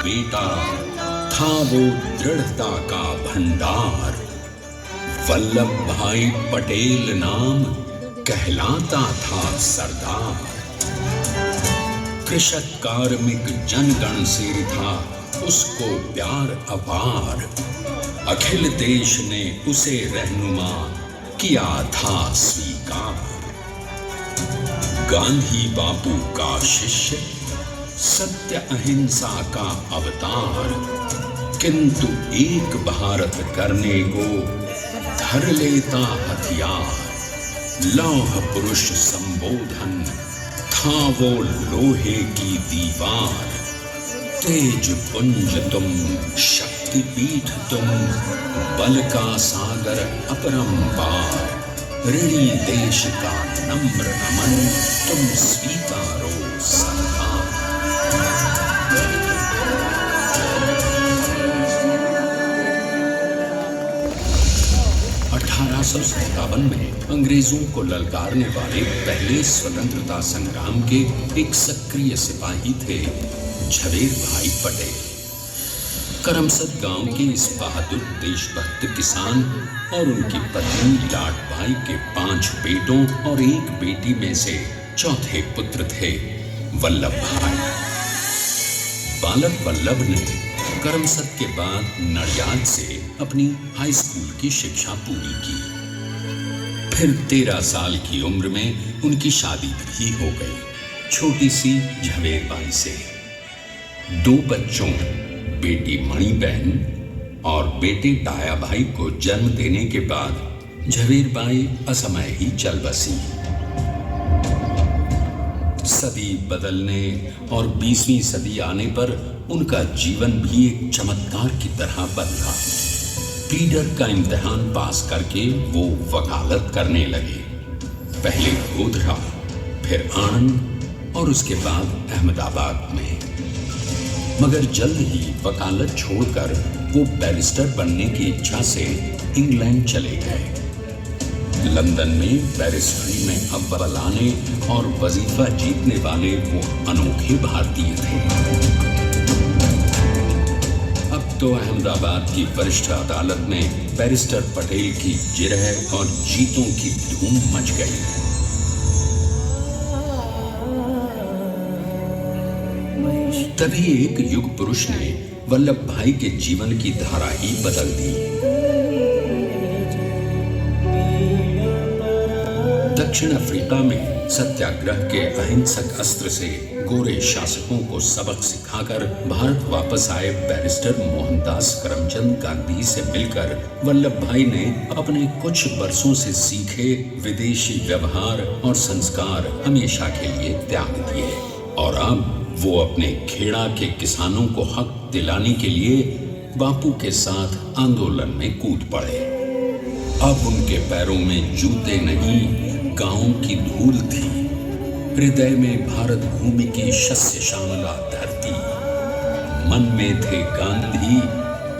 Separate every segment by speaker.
Speaker 1: बेटा था वो दृढ़ता का भंडार, वल्लभ भाई पटेल नाम कहलाता था सरदार। कृषक कार्मिक जनगण से था उसको प्यार अपार, अखिल देश ने उसे रहनुमा किया था स्वीकार। गांधी बापू का शिष्य, सत्य अहिंसा का अवतार, किंतु एक भारत करने को धर लेता हथियार। लौह पुरुष संबोधन था वो लोहे की दीवार। तेज पुंज तुम, शक्ति पीठ तुम, बल का सागर अपरंपार। ऋणी देश का नम्र नमन तुम स्वीकारो सरदार। 1857 में अंग्रेजों को ललकारने वाले पहले स्वतंत्रता संग्राम के एक सक्रिय सिपाही थे झवेर भाई पटेल। करमसद गांव के इस बहादुर देशभक्त किसान और उनकी पत्नी लाट भाई के 5 बेटों और 1 बेटी में से चौथे पुत्र थे वल्लभ भाई। बालक वल्लभ ने करमसद के बाद नडियाद से अपनी हाई स्कूल की शिक्षा पूरी की। फिर 13 साल की उम्र में उनकी शादी भी हो गई छोटी सी झवेर बाई से। 2 बच्चों, बेटी मणि बहन और बेटे डाया भाई को जन्म देने के बाद झवेर बाई असमय ही चल बसी। सदी बदलने और 20वीं सदी आने पर उनका जीवन भी एक चमत्कार की तरह बदला। प्लीडर का इम्तिहान पास करके वो वकालत करने लगे। पहले गोधरा, फिर आणंद और उसके बाद अहमदाबाद में। मगर जल्द ही वकालत छोड़कर वो बैरिस्टर बनने की इच्छा से इंग्लैंड चले गए। लंदन में बैरिस्ट्री में अव्वल आने और वजीफा जीतने वाले वो अनोखे भारतीय थे। अब तो अहमदाबाद की वरिष्ठ अदालत में बैरिस्टर पटेल की जिरह और जीतों की धूम मच गई। तभी एक युग पुरुष ने वल्लभ भाई के जीवन की धारा ही बदल दी। दक्षिण अफ्रीका में सत्याग्रह के अहिंसक अस्त्र से गोरे शासकों को सबक सिखाकर भारत वापस आए बैरिस्टर मोहनदास करमचंद गांधी से मिलकर वल्लभ भाई ने अपने कुछ बरसों से सीखे विदेशी व्यवहार और संस्कार हमेशा के लिए त्याग दिए और अब वो अपने खेड़ा के किसानों को हक दिलाने के लिए बापू के साथ आंदोलन में कूद पड़े। अब उनके पैरों में जूते नहीं, गांव की धूल थी। हृदय में भारत भूमि की शस्य श्यामला धरती, मन में थे गांधी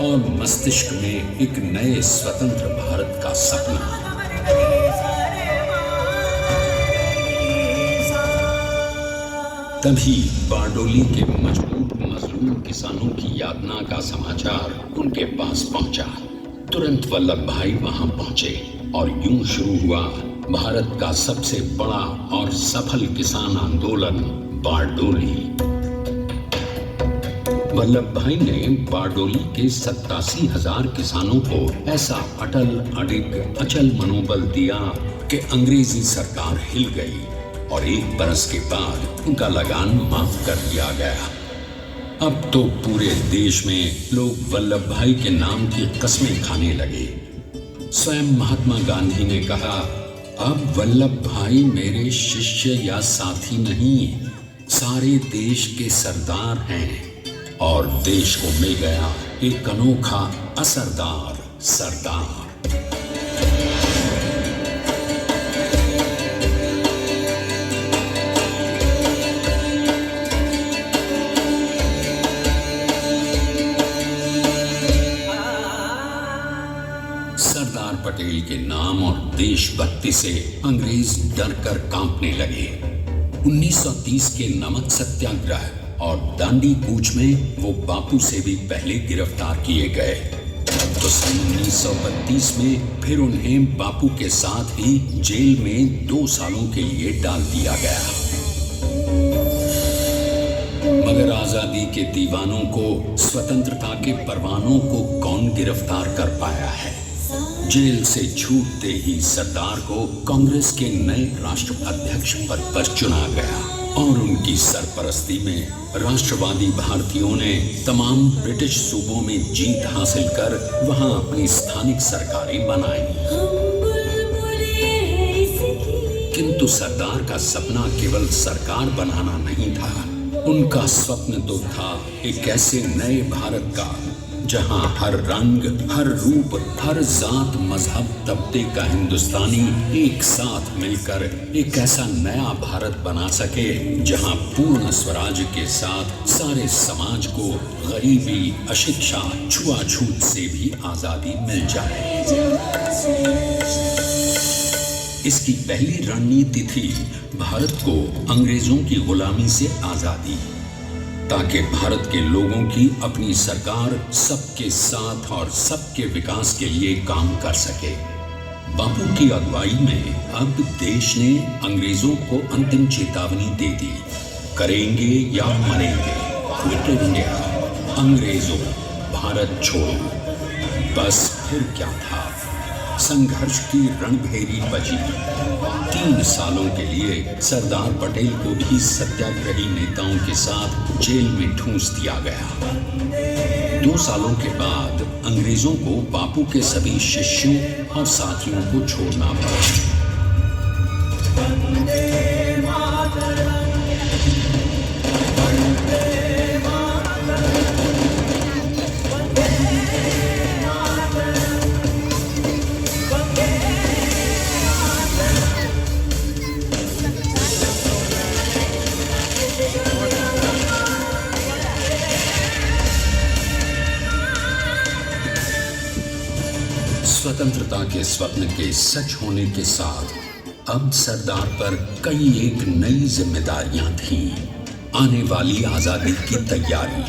Speaker 1: और मस्तिष्क में एक नए स्वतंत्र भारत का सपना। तभी बारडोली के मजलूम किसानों की यातना का समाचार उनके पास पहुंचा। तुरंत वल्लभ भाई वहां पहुंचे और यूं शुरू हुआ भारत का सबसे बड़ा और सफल किसान आंदोलन बारडोली। वल्लभ भाई ने बारडोली के 87,000 किसानों को ऐसा अटल अडिग अचल मनोबल दिया कि अंग्रेजी सरकार हिल गई और 1 बरस के बाद उनका लगान माफ कर दिया गया। अब तो पूरे देश में लोग वल्लभ भाई के नाम की कस्में खाने लगे। स्वयं महात्मा गांधी ने कहा, अब वल्लभ भाई मेरे शिष्य या साथी नहीं, सारे देश के सरदार हैं और देश को मिल गया एक अनोखा असरदार सरदार। सरदार पटेल के नाम और देशभक्ति से अंग्रेज डर कर कांपने लगे। 1930 के नमक सत्याग्रह और दांडी कूच में वो बापू से भी पहले गिरफ्तार किए गए। तो सन 1932 में फिर उन्हें बापू के साथ ही जेल में 2 सालों के लिए डाल दिया गया। मगर आजादी के दीवानों को, स्वतंत्रता के परवानों को कौन गिरफ्तार कर पाया है। जेल से छूटते ही सरदार को कांग्रेस के नए राष्ट्राध्यक्ष पद पर चुना गया और उनकी सरपरस्ती में राष्ट्रवादी भारतीयों ने तमाम ब्रिटिश सूबों में जीत हासिल कर वहां अपनी स्थानिक सरकारें बनाई। किंतु सरदार का सपना केवल सरकार बनाना नहीं था। उनका स्वप्न तो था एक ऐसे नए भारत का जहां हर रंग, हर रूप, हर जात, मजहब, तबके का हिंदुस्तानी एक साथ मिलकर एक ऐसा नया भारत बना सके जहां पूर्ण स्वराज के साथ सारे समाज को गरीबी, अशिक्षा, छुआछूत से भी आजादी मिल जाए। इसकी पहली रणनीति थी भारत को अंग्रेजों की गुलामी से आजादी, ताकि भारत के लोगों की अपनी सरकार सबके साथ और सबके विकास के लिए काम कर सके। बापू की अगुवाई में अब देश ने अंग्रेजों को अंतिम चेतावनी दे दी, करेंगे या मरेंगे, क्विट इंडिया, अंग्रेजों भारत छोड़ो। बस फिर क्या था, संघर्ष की रणभेरी बजी। 3 सालों के लिए सरदार पटेल को भी सत्याग्रही नेताओं के साथ जेल में ठूंस दिया गया। 2 सालों के बाद अंग्रेजों को बापू के सभी शिष्यों और साथियों को छोड़ना पड़ा। स्वतंत्रता के स्वप्न के सच होने के साथ अब सरदार पर कई एक नई जिम्मेदारियां थीं। आने वाली आजादी की तैयारी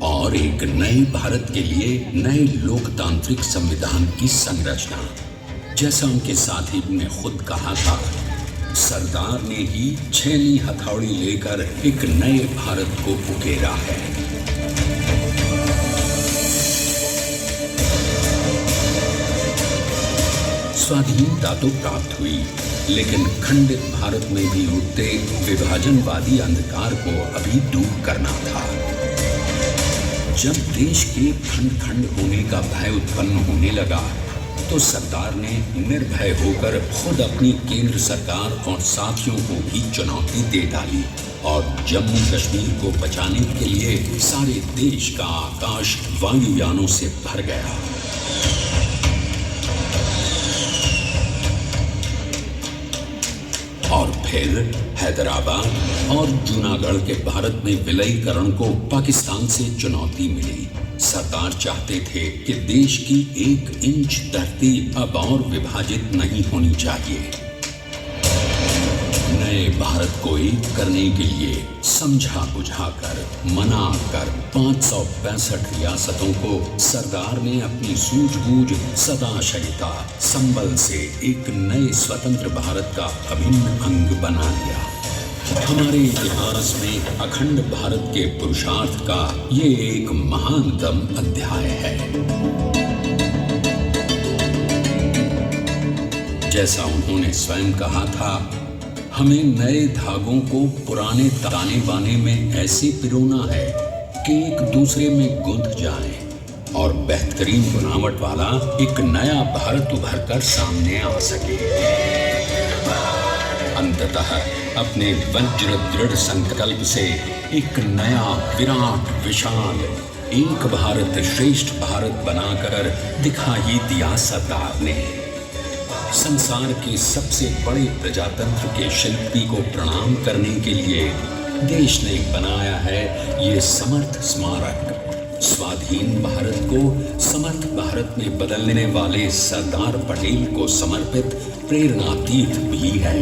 Speaker 1: और एक नए भारत के लिए नए लोकतांत्रिक संविधान की संरचना। जैसा उनके साथी ने खुद कहा था, सरदार ने ही 6वीं हथौड़ी लेकर एक नए भारत को उकेरा है। स्वाधीनता तो प्राप्त हुई, लेकिन खंडित भारत में भी उठते विभाजनवादी अंधकार को अभी दूर करना था। जब देश के खंड खंड होने का भय उत्पन्न होने लगा तो सरदार ने निर्भय होकर खुद अपनी केंद्र सरकार और साथियों को भी चुनौती दे डाली और जम्मू कश्मीर को बचाने के लिए सारे देश का आकाश वायुयानों से भर गया। और फिर हैदराबाद और जूनागढ़ के भारत में विलयीकरण को पाकिस्तान से चुनौती मिली। सरदार चाहते थे कि देश की 1 इंच धरती अब और विभाजित नहीं होनी चाहिए। नए भारत को एक करने के लिए समझा बुझाकर मना कर 565 रियासतों को सरदार ने अपनी सूझबूझ सदाशयिता संबल से एक नए स्वतंत्र भारत का अभिन्न अंग बना लिया। हमारे इतिहास में अखंड भारत के पुरुषार्थ का ये एक महानतम अध्याय है। जैसा उन्होंने स्वयं कहा था, हमें नए धागों को पुराने ताने बाने में ऐसे पिरोना है कि एक दूसरे में गुंथ जाए और बेहतरीन बनावट वाला एक नया भारत उभर कर सामने आ सके। अंततः अपने वज्र दृढ़ संकल्प से एक नया विराट विशाल एक भारत श्रेष्ठ भारत बनाकर दिखा ही दिया सरदार ने। संसार के सबसे बड़े प्रजातंत्र के शिल्पी को प्रणाम करने के लिए देश ने बनाया है ये समर्थ स्मारक। स्वाधीन भारत को समर्थ भारत में बदलने वाले सरदार पटेल को समर्पित प्रेरणातीर्थ भी है।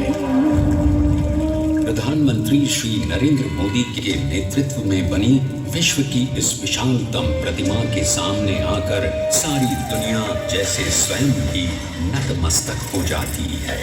Speaker 1: प्रधानमंत्री श्री नरेंद्र मोदी के नेतृत्व में बनी विश्व की इस विशालतम प्रतिमा के सामने आकर सारी दुनिया जैसे स्वयं भी नतमस्तक हो जाती है।